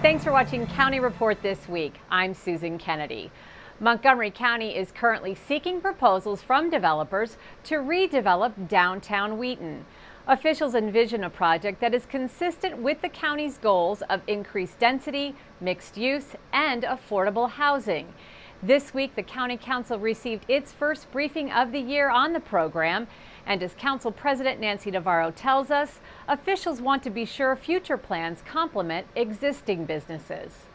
Thanks for watching County Report this week. I'm Susan Kennedy. Montgomery County is currently seeking proposals from developers to redevelop downtown Wheaton. Officials envision a project that is consistent with the county's goals of increased density, mixed use, and affordable housing. This week, the County Council received its first briefing of the year on the program. And as Council President Nancy Navarro tells us, officials want to be sure future plans complement existing businesses.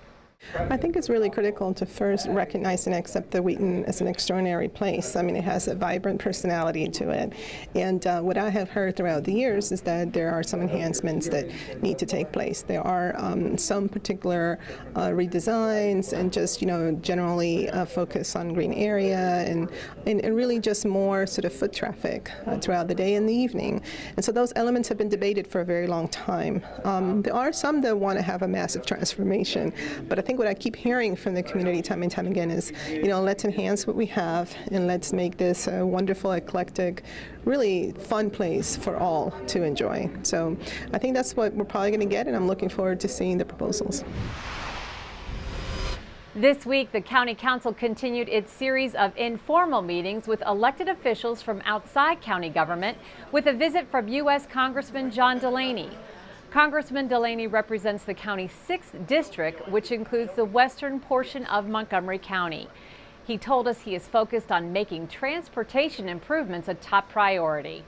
I think it's really critical to first recognize and accept that Wheaton as an extraordinary place. I mean, it has a vibrant personality to it. And what I have heard throughout the years is that there are some enhancements that need to take place. There are some particular redesigns and just, generally focus on green area and really just more sort of foot traffic throughout the day and the evening. And so those elements have been debated for a very long time. There are some that want to have a massive transformation, but I think what I keep hearing from the community time and time again is, let's enhance what we have and let's make this a wonderful, eclectic, really fun place for all to enjoy. So I think that's what we're probably going to get, and I'm looking forward to seeing the proposals. This week, the County Council continued its series of informal meetings with elected officials from outside county government with a visit from U.S. Congressman John Delaney. Congressman Delaney represents the county's 6th district, which includes the western portion of Montgomery County. He told us he is focused on making transportation improvements a top priority.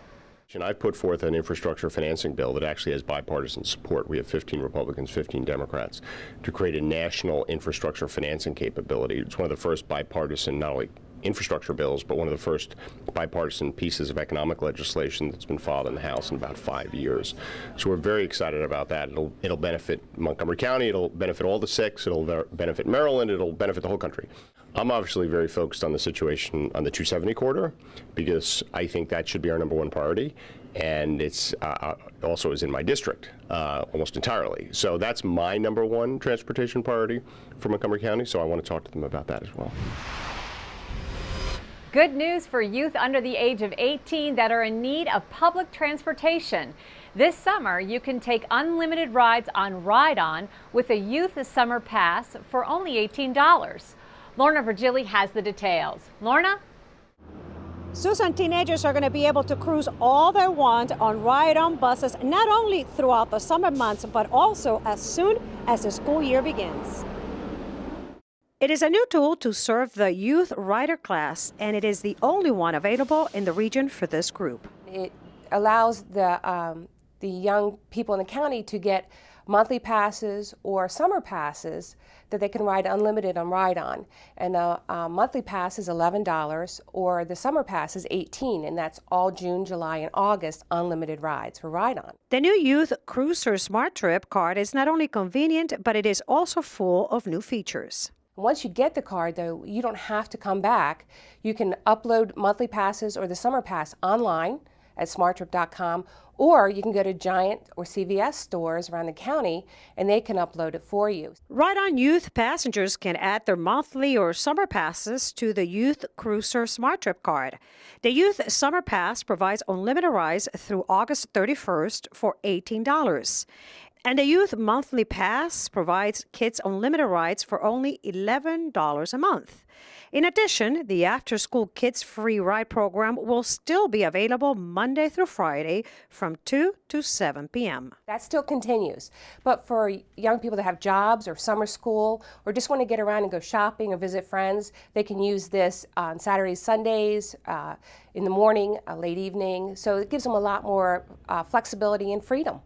I put forth an infrastructure financing bill that actually has bipartisan support. We have 15 Republicans, 15 Democrats, to create a national infrastructure financing capability. It's one of the first bipartisan, not only infrastructure bills, but one of the first bipartisan pieces of economic legislation that's been filed in the House in about 5 years. So we're very excited about that. It'll benefit Montgomery County, it'll benefit all the 6, it'll benefit Maryland, it'll benefit the whole country. I'm obviously very focused on the situation on the 270 corridor because I think that should be our #1 priority, and it's also is in my district almost entirely. So that's my #1 transportation priority for Montgomery County, so I want to talk to them about that as well. Good news for youth under the age of 18 that are in need of public transportation. This summer, you can take unlimited rides on Ride On with a youth summer pass for only $18. Lorna Virgili has the details. Lorna? Susan, teenagers are going to be able to cruise all they want on Ride On buses, not only throughout the summer months, but also as soon as the school year begins. It is a new tool to serve the youth rider class, and it is the only one available in the region for this group. It allows the young people in the county to get monthly passes or summer passes that they can ride unlimited on Ride On. And a monthly pass is $11, or the summer pass is $18, and that's all June, July, and August unlimited rides for Ride On. The new Youth Cruiser Smart Trip card is not only convenient, but it is also full of new features. Once you get the card, though, you don't have to come back. You can upload monthly passes or the summer pass online at smarttrip.com, or you can go to Giant or CVS stores around the county and they can upload it for you. Ride On youth passengers can add their monthly or summer passes to the Youth Cruiser Smart Trip card. The Youth Summer Pass provides unlimited rides through August 31st for $18. And the Youth Monthly Pass provides kids unlimited rides for only $11 a month. In addition, the After School Kids Free Ride program will still be available Monday through Friday from 2 to 7 p.m. That still continues. But for young people that have jobs or summer school or just want to get around and go shopping or visit friends, they can use this on Saturdays, Sundays, in the morning, late evening. So it gives them a lot more flexibility and freedom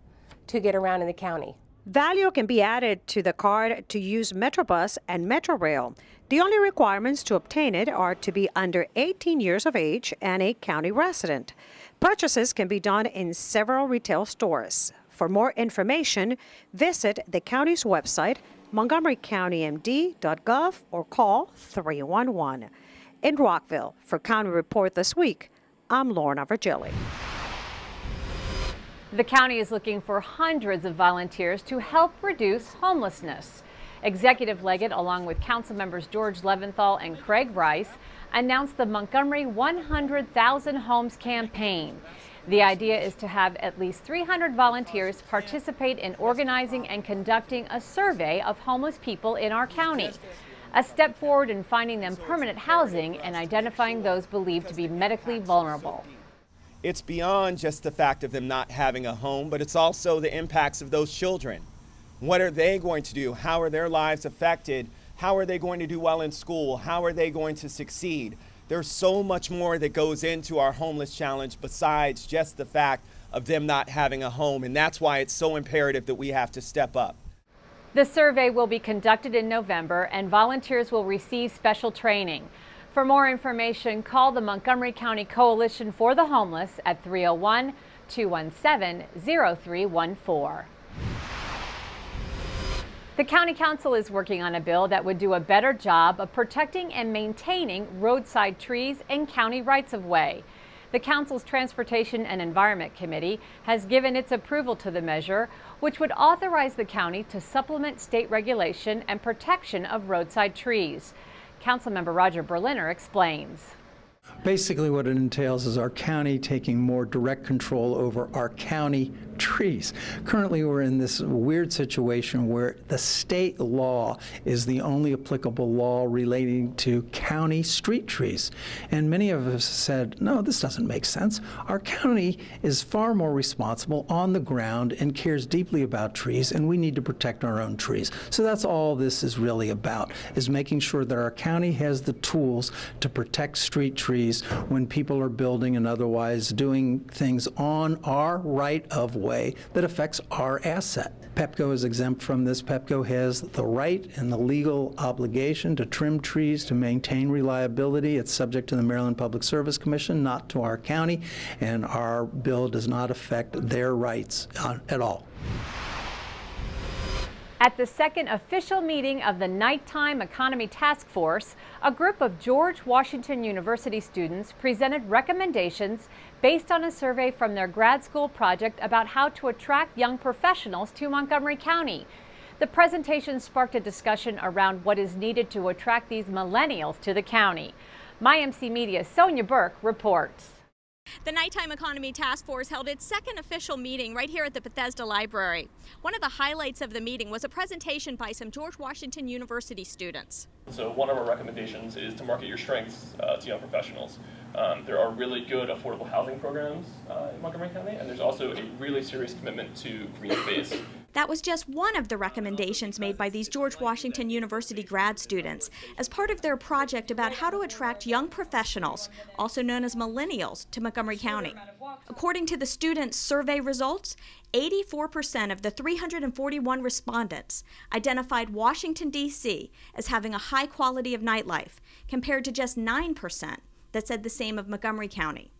to get around in the county. Value can be added to the card to use Metrobus and Metrorail. The only requirements to obtain it are to be under 18 years of age and a county resident. Purchases can be done in several retail stores. For more information, visit the county's website, montgomerycountymd.gov, or call 311. In Rockville, for County Report This Week, I'm Lorna Virgili. The county is looking for hundreds of volunteers to help reduce homelessness. Executive Leggett, along with council members George Leventhal and Craig Rice, announced the Montgomery 100,000 Homes campaign. The idea is to have at least 300 volunteers participate in organizing and conducting a survey of homeless people in our county. A step forward in finding them permanent housing and identifying those believed to be medically vulnerable. It's beyond just the fact of them not having a home, but it's also the impacts of those children. What are they going to do? How are their lives affected? How are they going to do well in school? How are they going to succeed? There's so much more that goes into our homeless challenge besides just the fact of them not having a home, and that's why it's so imperative that we have to step up. The survey will be conducted in November, and volunteers will receive special training. For more information, call the Montgomery County Coalition for the Homeless at 301-217-0314. The County Council is working on a bill that would do a better job of protecting and maintaining roadside trees and county rights-of-way. The Council's Transportation and Environment Committee has given its approval to the measure, which would authorize the county to supplement state regulation and protection of roadside trees. Councilmember Roger Berliner explains. Basically what it entails is our county taking more direct control over our county trees. Currently we're in this weird situation where the state law is the only applicable law relating to county street trees. And many of us said, no, this doesn't make sense. Our county is far more responsible on the ground and cares deeply about trees, and we need to protect our own trees. So that's all this is really about, is making sure that our county has the tools to protect street trees when people are building and otherwise doing things on our right-of-way that affects our asset. PEPCO is exempt from this. PEPCO has the right and the legal obligation to trim trees to maintain reliability. It's subject to the Maryland Public Service Commission, not to our county, and our bill does not affect their rights at all. At the second official meeting of the Nighttime Economy Task Force, a group of George Washington University students presented recommendations based on a survey from their grad school project about how to attract young professionals to Montgomery County. The presentation sparked a discussion around what is needed to attract these millennials to the county. MyMC Media's Sonia Burke reports. The Nighttime Economy Task Force held its second official meeting right here at the Bethesda Library. One of the highlights of the meeting was a presentation by some George Washington University students. So one of our recommendations is to market your strengths to young professionals. There are really good affordable housing programs in Montgomery County, and there's also a really serious commitment to green space. That was just one of the recommendations made by these George Washington University grad students as part of their project about how to attract young professionals, also known as millennials, to Montgomery County. According to the students' survey results, 84% of the 341 respondents identified Washington, D.C. as having a high quality of nightlife, compared to just 9% that said the same of Montgomery County.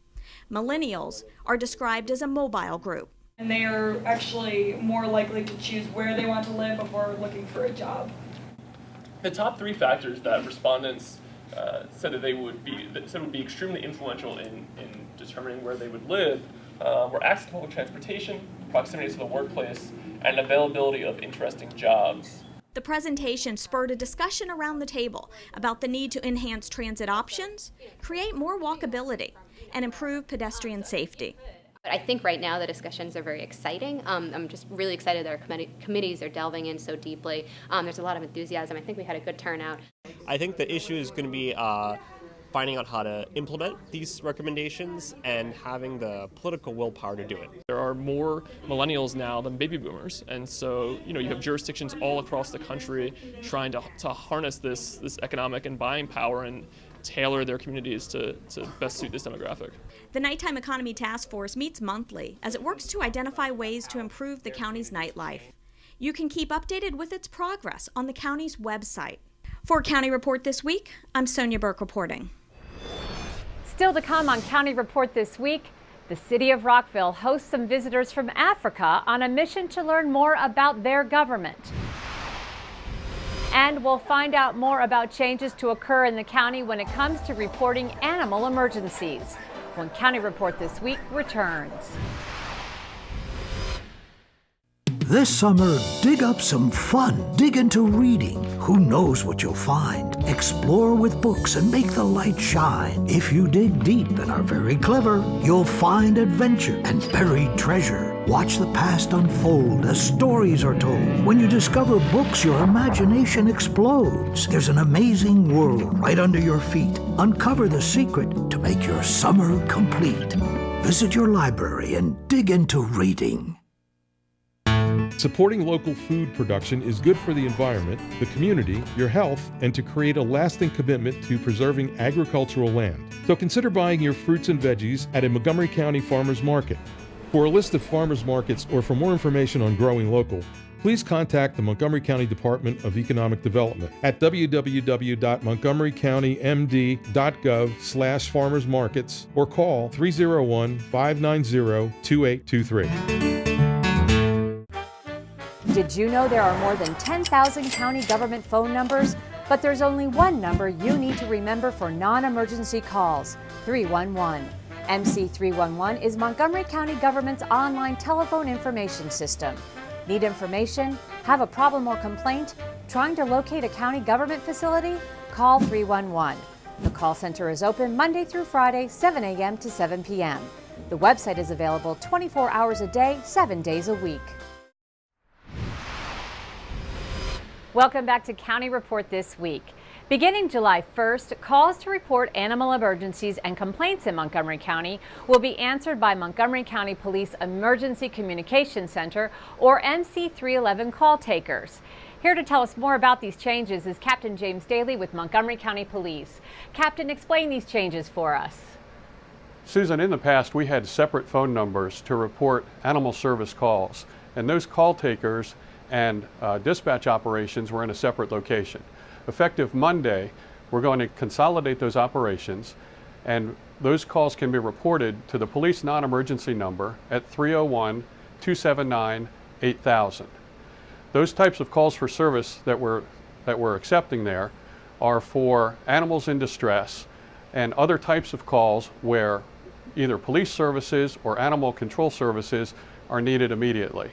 Millennials are described as a mobile group. And they are actually more likely to choose where they want to live before looking for a job. The top three factors that respondents said that would be extremely influential in determining where they would live were access to public transportation, proximity to the workplace, and availability of interesting jobs. The presentation spurred a discussion around the table about the need to enhance transit options, create more walkability, and improve pedestrian safety. I think right now the discussions are very exciting. I'm just really excited that our committees are delving in so deeply. There's a lot of enthusiasm. I think we had a good turnout. I think the issue is going to be finding out how to implement these recommendations and having the political willpower to do it. There are more millennials now than baby boomers, and so you have jurisdictions all across the country trying to harness this economic and buying power and tailor their communities to best suit this demographic. The Nighttime Economy Task Force meets monthly as it works to identify ways to improve the county's nightlife. You can keep updated with its progress on the county's website. For County Report This Week, I'm Sonia Burke reporting. Still to come on County Report This Week, the city of Rockville hosts some visitors from Africa on a mission to learn more about their government. And we'll find out more about changes to occur in the county when it comes to reporting animal emergencies when County Report This Week returns. This summer, dig up some fun. Dig into reading. Who knows what you'll find? Explore with books and make the light shine. If you dig deep and are very clever, you'll find adventure and buried treasure. Watch the past unfold as stories are told. When you discover books, your imagination explodes. There's an amazing world right under your feet. Uncover the secret to make your summer complete. Visit your library and dig into reading. Supporting local food production is good for the environment, the community, your health, and to create a lasting commitment to preserving agricultural land. So consider buying your fruits and veggies at a Montgomery County farmers market. For a list of farmers markets or for more information on growing local, please contact the Montgomery County Department of Economic Development at www.montgomerycountymd.gov/farmersmarkets or call 301-590-2823. Did you know there are more than 10,000 county government phone numbers? But there's only one number you need to remember for non-emergency calls, 311. MC311 is Montgomery County government's online telephone information system. Need information? Have a problem or complaint? Trying to locate a county government facility? Call 311. The call center is open Monday through Friday, 7 a.m. to 7 p.m. The website is available 24 hours a day, 7 days a week. Welcome back to County Report This Week. Beginning July 1st, calls to report animal emergencies and complaints in Montgomery County will be answered by Montgomery County Police Emergency Communication Center, or MC311 call takers. Here to tell us more about these changes is Captain James Daly with Montgomery County Police. Captain, explain these changes for us. Susan, in the past we had separate phone numbers to report animal service calls, and those call takers and dispatch operations were in a separate location. Effective Monday, we're going to consolidate those operations, and those calls can be reported to the police non-emergency number at 301-279-8000. Those types of calls for service that we're accepting there are for animals in distress and other types of calls where either police services or animal control services are needed immediately.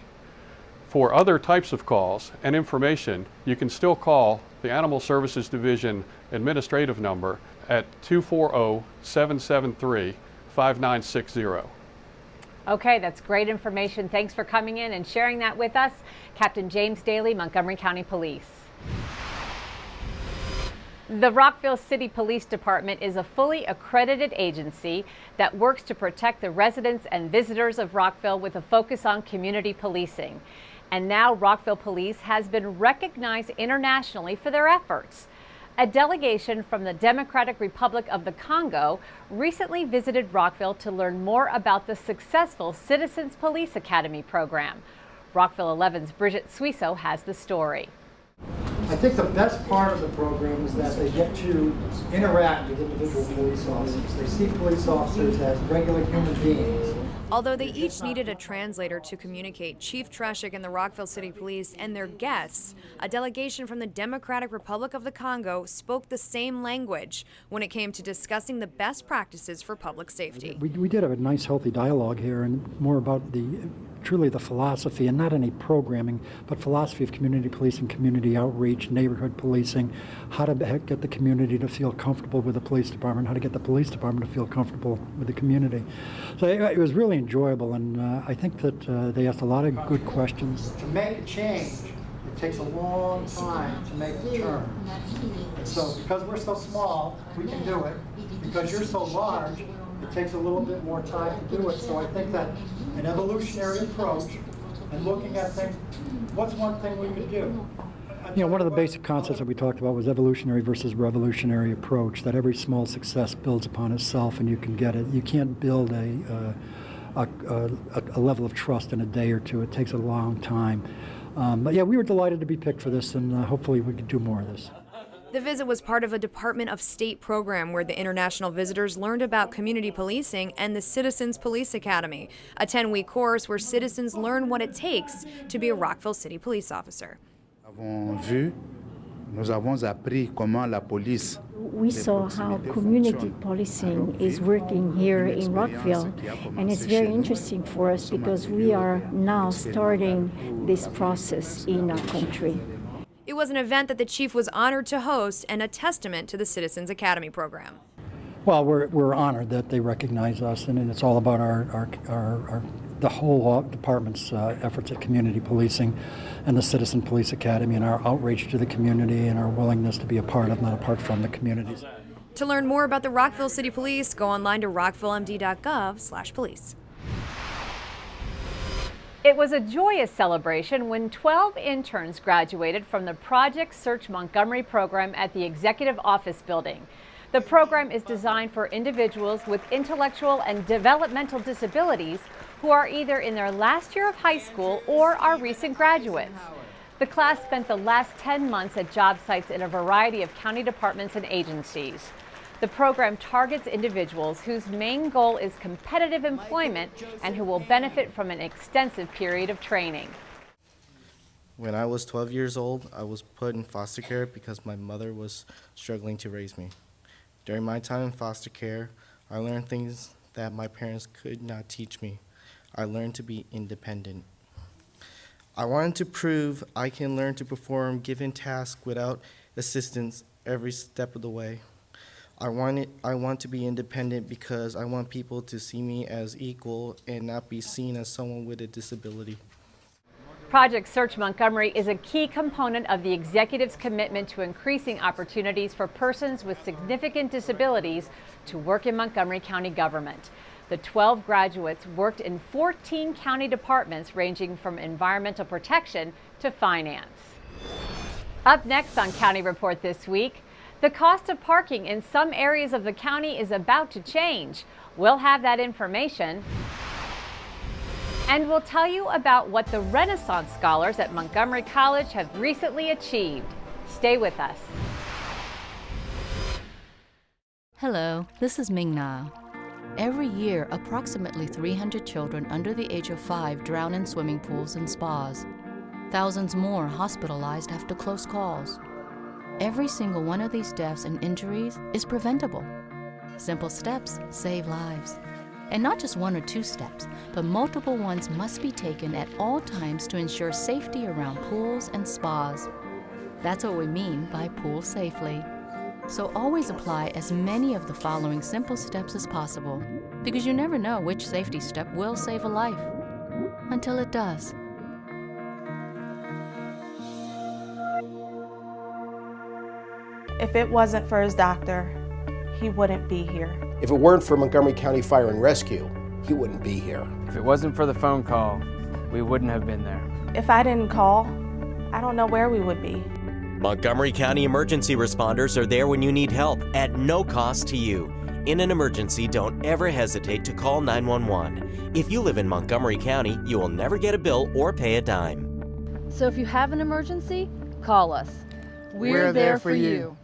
For other types of calls and information, you can still call the Animal Services Division administrative number at 240-773-5960. Okay, that's great information. Thanks for coming in and sharing that with us. Captain James Daly, Montgomery County Police. The Rockville City Police Department is a fully accredited agency that works to protect the residents and visitors of Rockville with a focus on community policing. And now Rockville Police has been recognized internationally for their efforts. A delegation from the Democratic Republic of the Congo recently visited Rockville to learn more about the successful Citizens Police Academy program. Rockville 11's Bridget Suiso has the story. I think the best part of the program is that they get to interact with individual police officers. They see police officers as regular human beings. Although they each needed a translator to communicate, Chief Treshik and the Rockville City Police and their guests, a delegation from the Democratic Republic of the Congo, spoke the same language when it came to discussing the best practices for public safety. We did have a nice, healthy dialogue here, and more about truly the philosophy, and not any programming, but philosophy of community policing, community outreach, neighborhood policing, how to get the community to feel comfortable with the police department, how to get the police department to feel comfortable with the community. So it was really enjoyable, and I think that they asked a lot of good questions. To make a change, it takes a long time to make the turn. And so because we're so small, we can do it. Because you're so large, it takes a little bit more time to do it. So I think that an evolutionary approach and looking at things, what's one thing we could do? You know, one of the basic concepts that we talked about was evolutionary versus revolutionary approach, that every small success builds upon itself and you can get it. You can't build a level of trust in a day or two. It takes a long time. But yeah, we were delighted to be picked for this, and hopefully we can do more of this. The visit was part of a Department of State program where the international visitors learned about community policing and the Citizens Police Academy, a 10-week course where citizens learn what it takes to be a Rockville City police officer. we saw how community policing is working here in Rockville, and it's very interesting for us because we are now starting this process in our country. It was an event that the chief was honored to host and a testament to the Citizens Academy program. Well, we're honored that they recognize us, and it's all about the whole department's efforts at community policing and the Citizen Police Academy and our outreach to the community and our willingness to be a part of, not apart from, the communities. To learn more about the Rockville City Police, go online to rockvillemd.gov/police. It was a joyous celebration when 12 interns graduated from the Project Search Montgomery program at the Executive Office Building. The program is designed for individuals with intellectual and developmental disabilities who are either in their last year of high school or are recent graduates. The class spent the last 10 months at job sites in a variety of county departments and agencies. The program targets individuals whose main goal is competitive employment and who will benefit from an extensive period of training. When I was 12 years old, I was put in foster care because my mother was struggling to raise me. During my time in foster care, I learned things that my parents could not teach me. I learned to be independent. I wanted to prove I can learn to perform given tasks without assistance every step of the way. I want to be independent because I want people to see me as equal and not be seen as someone with a disability. Project Search Montgomery is a key component of the executive's commitment to increasing opportunities for persons with significant disabilities to work in Montgomery County government. The 12 graduates worked in 14 county departments ranging from environmental protection to finance. Up next on County Report this week, the cost of parking in some areas of the county is about to change. We'll have that information. And we'll tell you about what the Renaissance Scholars at Montgomery College have recently achieved. Stay with us. Hello, this is Ming Na. Every year, approximately 300 children under the age of 5 drown in swimming pools and spas. Thousands more hospitalized after close calls. Every single one of these deaths and injuries is preventable. Simple steps save lives. And not just 1 or 2 steps, but multiple ones must be taken at all times to ensure safety around pools and spas. That's what we mean by pool safely. So always apply as many of the following simple steps as possible, because you never know which safety step will save a life, until it does. If it wasn't for his doctor, he wouldn't be here. If it weren't for Montgomery County Fire and Rescue, he wouldn't be here. If it wasn't for the phone call, we wouldn't have been there. If I didn't call, I don't know where we would be. Montgomery County emergency responders are there when you need help at no cost to you. In an emergency, don't ever hesitate to call 911. If you live in Montgomery County, you will never get a bill or pay a dime. So if you have an emergency, call us. We're there for you.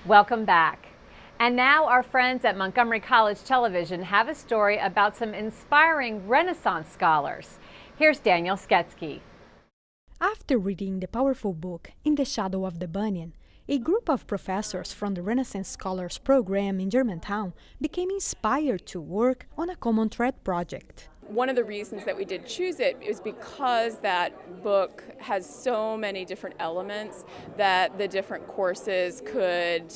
Welcome back. And now our friends at Montgomery College Television have a story about some inspiring Renaissance scholars. Here's Daniel Sketsky. After reading the powerful book In the Shadow of the Banyan, a group of professors from the Renaissance Scholars program in Germantown became inspired to work on a common thread project. One of the reasons that we did choose it is because that book has so many different elements that the different courses could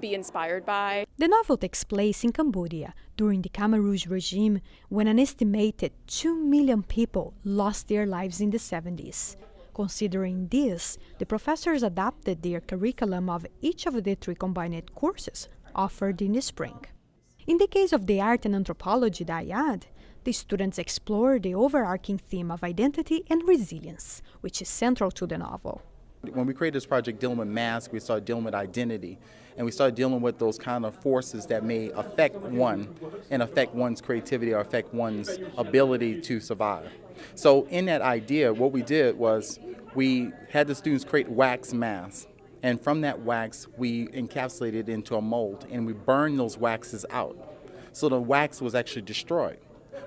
be inspired by. The novel takes place in Cambodia during the Khmer Rouge regime, when an estimated 2 million people lost their lives in the 70s. Considering this, the professors adapted their curriculum of each of the 3 combined courses offered in the spring. In the case of the art and anthropology dyad, the students explore the overarching theme of identity and resilience, which is central to the novel. When we created this project dealing with mask, we started dealing with identity, and we started dealing with those kind of forces that may affect one and affect one's creativity or affect one's ability to survive. So in that idea, what we did was we had the students create wax masks, and from that wax we encapsulated it into a mold and we burned those waxes out. So the wax was actually destroyed.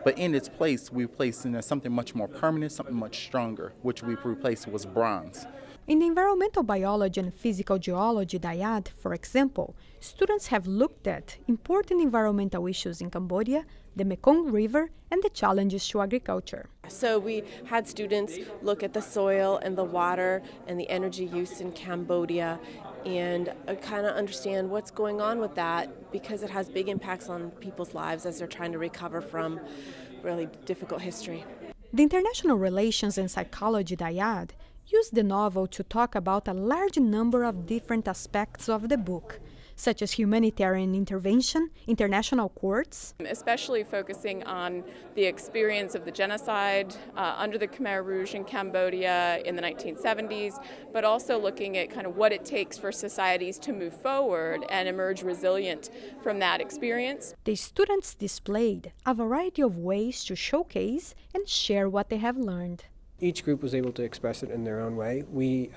But in its place, we placed in something much more permanent, something much stronger, which we replaced was bronze. In the environmental biology and physical geology dyad, for example, students have looked at important environmental issues in Cambodia, the Mekong River, and the challenges to agriculture. So we had students look at the soil and the water and the energy use in Cambodia and kind of understand what's going on with that, because it has big impacts on people's lives as they're trying to recover from really difficult history. The International Relations and Psychology dyad used the novel to talk about a large number of different aspects of the book, such as humanitarian intervention, international courts, especially focusing on the experience of the genocide under the Khmer Rouge in Cambodia in the 1970s, but also looking at kind of what it takes for societies to move forward and emerge resilient from that experience. The students displayed a variety of ways to showcase and share what they have learned. Each group was able to express it in their own way. We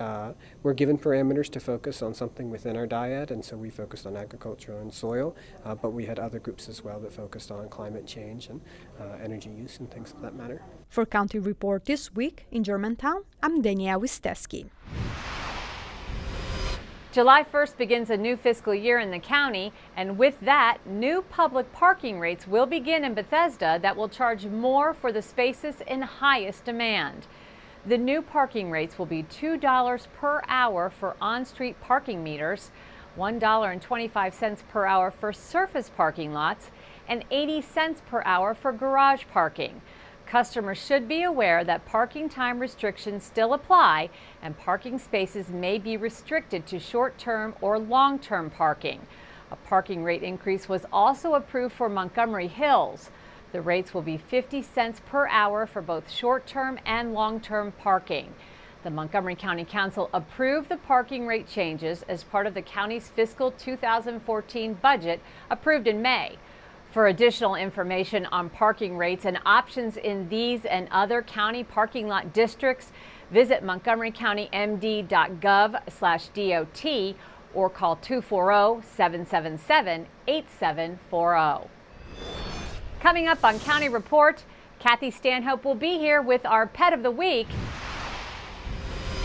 were given parameters to focus on something within our dyad, and so we focused on agriculture and soil, but we had other groups as well that focused on climate change and energy use and things of that matter. For County Report this week in Germantown, I'm Danielle Wisteski. July 1st begins a new fiscal year in the county, and with that, new public parking rates will begin in Bethesda that will charge more for the spaces in highest demand. The new parking rates will be $2 per hour for on-street parking meters, $1.25 per hour for surface parking lots, and 80 cents per hour for garage parking. Customers should be aware that parking time restrictions still apply, and parking spaces may be restricted to short-term or long-term parking. A parking rate increase was also approved for Montgomery Hills. The rates will be 50 cents per hour for both short-term and long-term parking. The Montgomery County Council approved the parking rate changes as part of the county's fiscal 2014 budget approved in May. For additional information on parking rates and options in these and other county parking lot districts, visit montgomerycountymd.gov/DOT or call 240-777-8740. Coming up on County Report, Kathy Stanhope will be here with our Pet of the Week.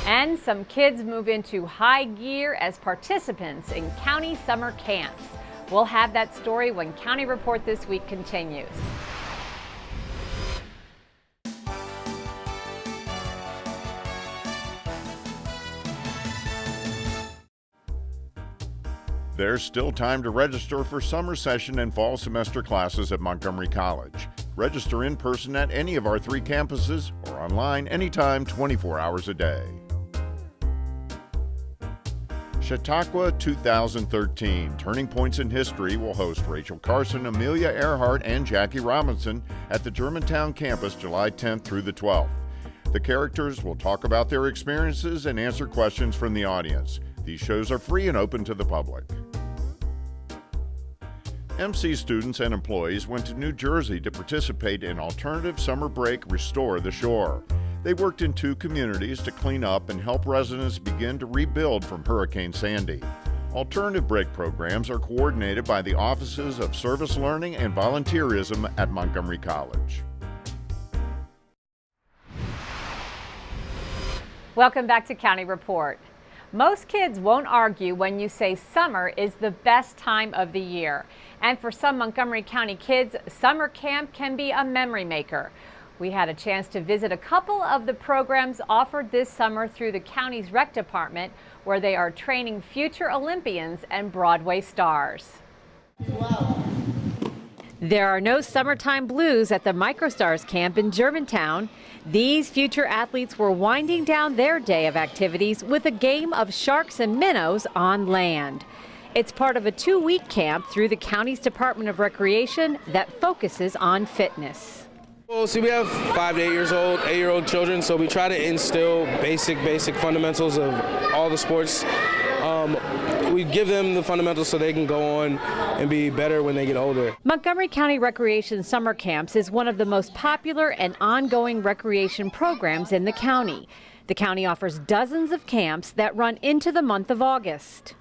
And some kids move into high gear as participants in county summer camps. We'll have that story when County Report this week continues. There's still time to register for summer session and fall semester classes at Montgomery College. Register in person at any of our 3 campuses or online anytime, 24 hours a day. Chautauqua 2013, Turning Points in History will host Rachel Carson, Amelia Earhart, and Jackie Robinson at the Germantown campus July 10th through the 12th. The characters will talk about their experiences and answer questions from the audience. These shows are free and open to the public. MC students and employees went to New Jersey to participate in Alternative Summer Break Restore the Shore. They worked in 2 communities to clean up and help residents begin to rebuild from Hurricane Sandy. Alternative break programs are coordinated by the Offices of Service Learning and Volunteerism at Montgomery College. Welcome back to County Report. Most kids won't argue when you say summer is the best time of the year. And for some Montgomery County kids, summer camp can be a memory maker. We had a chance to visit a couple of the programs offered this summer through the county's rec department, where they are training future Olympians and Broadway stars. There are no summertime blues at the MicroStars camp in Germantown. These future athletes were winding down their day of activities with a game of sharks and minnows on land. It's part of a 2-week camp through the county's Department of Recreation that focuses on fitness. Well, see, we have 5 to 8 years old, 8-year-old children, so we try to instill basic fundamentals of all the sports. We give them the fundamentals so they can go on and be better when they get older. Montgomery County Recreation Summer Camps is one of the most popular and ongoing recreation programs in the county. The county offers dozens of camps that run into the month of August.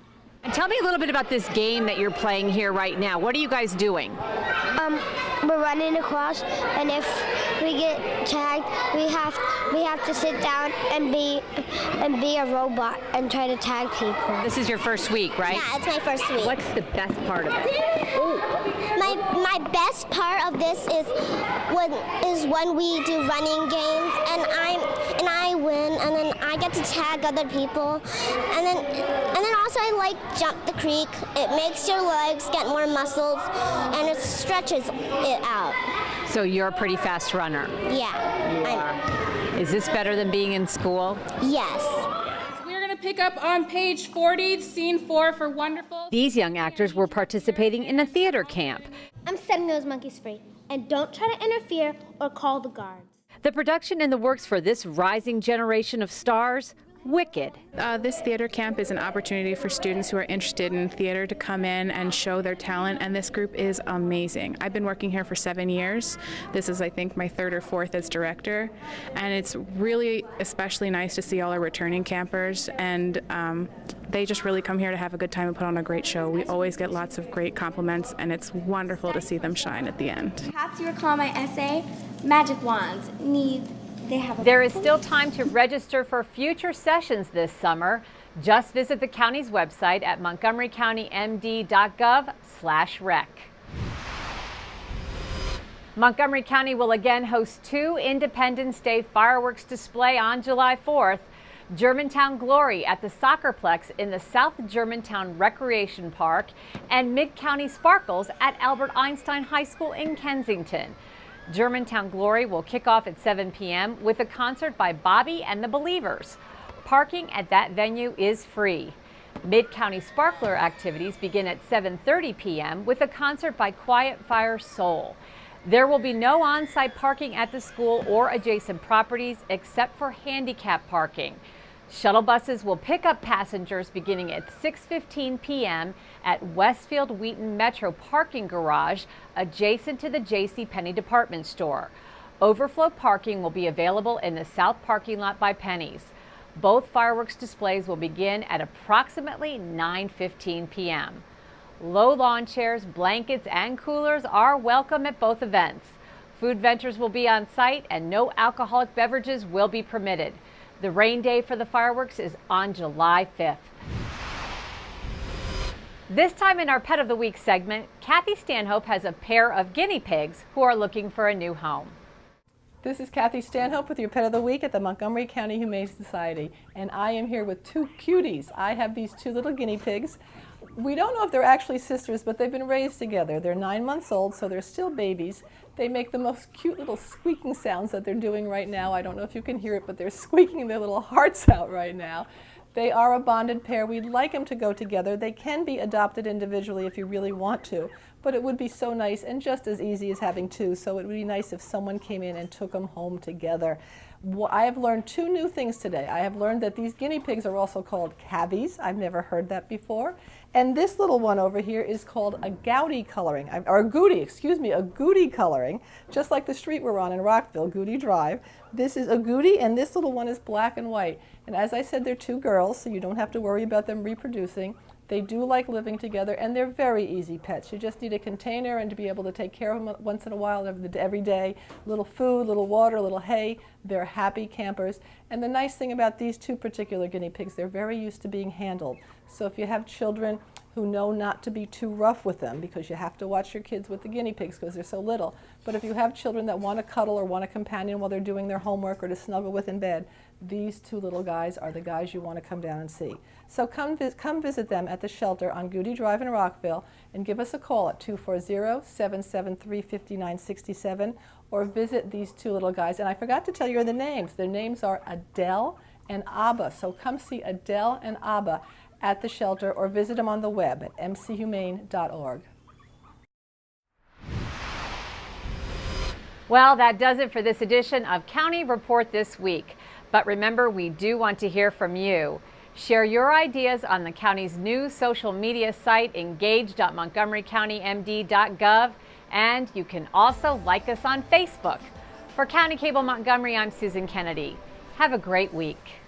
And tell me a little bit about this game that you're playing here right now. What are you guys doing? We're running across, and if we get tagged, we have to sit down and be a robot and try to tag people. This is your first week, right? Yeah, it's my first week. What's the best part of it? My best part of this is when we do running games, and I win, and then I get to tag other people, and then also I like jump the creek. It makes your legs get more muscles, and it stretches it out. So you're a pretty fast runner. Yeah. You are. Is this better than being in school? Yes. We're going to pick up on page 40, scene 4 for Wonderful. These young actors were participating in a theater camp. I'm setting those monkeys free, and don't try to interfere or call the guards. The production in the works for this rising generation of stars, Wicked. This theater camp is an opportunity for students who are interested in theater to come in and show their talent, and this group is amazing. I've been working here for 7 years. This is, I think, my 3rd or 4th as director, and it's really especially nice to see all our returning campers, and they just really come here to have a good time and put on a great show. We always get lots of great compliments, and it's wonderful to see them shine at the end. Perhaps you recall my essay, Magic Wands There is still time to register for future sessions this summer. Just visit the county's website at montgomerycountymd.gov/rec. Montgomery County will again host 2 Independence Day fireworks display on July 4th. Germantown Glory at the Soccerplex in the South Germantown Recreation Park and Mid-County Sparkles at Albert Einstein High School in Kensington. Germantown Glory will kick off at 7 p.m. with a concert by Bobby and the Believers. Parking at that venue is free. Mid-County Sparkler activities begin at 7:30 p.m. with a concert by Quiet Fire Soul. There will be no on-site parking at the school or adjacent properties except for handicap parking. Shuttle buses will pick up passengers beginning at 6:15 p.m. at Westfield Wheaton Metro Parking Garage adjacent to the JCPenney department store. Overflow parking will be available in the south parking lot by Penny's. Both fireworks displays will begin at approximately 9:15 p.m. Low lawn chairs, blankets, and coolers are welcome at both events. Food vendors will be on site and no alcoholic beverages will be permitted. The rain day for the fireworks is on July 5th. This time in our Pet of the Week segment, Kathy Stanhope has a pair of guinea pigs who are looking for a new home. This is Kathy Stanhope with your Pet of the Week at the Montgomery County Humane Society, and I am here with 2 cuties. I have these 2 little guinea pigs. We don't know if they're actually sisters, but they've been raised together. They're 9 months old, so they're still babies. They make the most cute little squeaking sounds that they're doing right now. I don't know if you can hear it, but they're squeaking their little hearts out right now. They are a bonded pair. We'd like them to go together. They can be adopted individually if you really want to, but it would be so nice and just as easy as having 2, so it would be nice if someone came in and took them home together. I have learned 2 new things today. I have learned that these guinea pigs are also called cabbies. I've never heard that before. And this little one over here is called a gouty coloring, or a goody coloring, just like the street we're on in Rockville, Goody Drive. This is a goody, and this little one is black and white. And as I said, they're 2 girls, so you don't have to worry about them reproducing. They do like living together, and they're very easy pets. You just need a container and to be able to take care of them once in a while, every day. Little food, little water, little hay. They're happy campers. And the nice thing about these 2 particular guinea pigs, they're very used to being handled. So if you have children who know not to be too rough with them, because you have to watch your kids with the guinea pigs because they're so little. But if you have children that want to cuddle or want a companion while they're doing their homework or to snuggle with in bed, these 2 little guys are the guys you want to come down and see. So come visit them at the shelter on Goody Drive in Rockville and give us a call at 240-773-5967 or visit these 2 little guys. And I forgot to tell you the names. Their names are Adele and Abba. So come see Adele and Abba at the shelter or visit them on the web at mchumane.org. Well, that does it for this edition of County Report This Week. But remember, we do want to hear from you. Share your ideas on the county's new social media site, engage.montgomerycountymd.gov, and you can also like us on Facebook. For County Cable Montgomery, I'm Susan Kennedy. Have a great week.